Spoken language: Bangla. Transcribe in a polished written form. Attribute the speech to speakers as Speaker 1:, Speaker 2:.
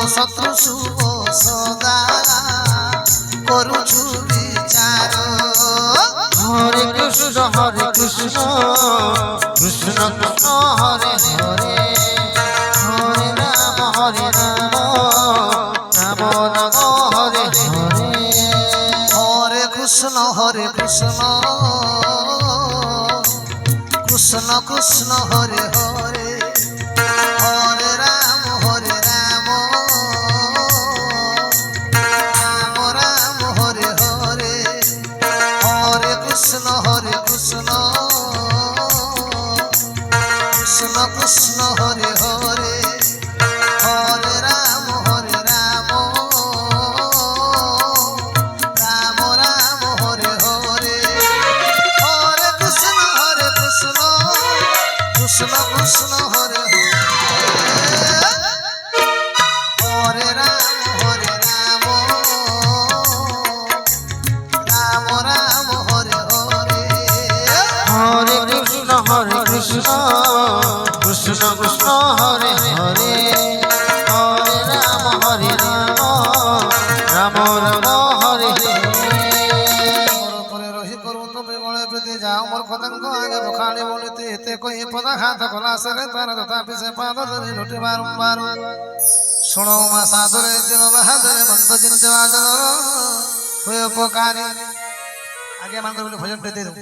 Speaker 1: শত্রু শুভ সদা করুছু বিচার
Speaker 2: হরে কৃষ্ণ কৃষ্ণ কৃষ্ণ হরে হরে হরে রাম রাম রাম হরে হরে
Speaker 1: হরে কৃষ্ণ কৃষ্ণ কৃষ্ণ হরে হরে হরে রাম রাম রাম হরে হরে হরে কৃষ্ণ কৃষ্ণ কৃষ্ণ হরে হরে হরে রাম রাম রাম হরে হরে হরে কৃষ্ণ কৃষ্ণ কৃষ্ণ হরে হরে হরে রাম রাম হরে হরে
Speaker 2: হরে কৃষ্ণ কৃষ্ণ কৃষ্ণ হরে হরে হরে রাম রাম রাম হরে
Speaker 1: করে রহি করু তবে বলে প্রতি যাও মোর পতঙ্গ আগে বখানে বলিতে এতে কই পদাঘাত কলা সরে তার তথা পিছে পাদ ধরে লুটে বারম্বার শোনো মা সাদরে দেব বাহাদুরে মন্ত জিন দেওয়া জল হয়ে উপকারী আগে মান করে ভজন পেতে দাও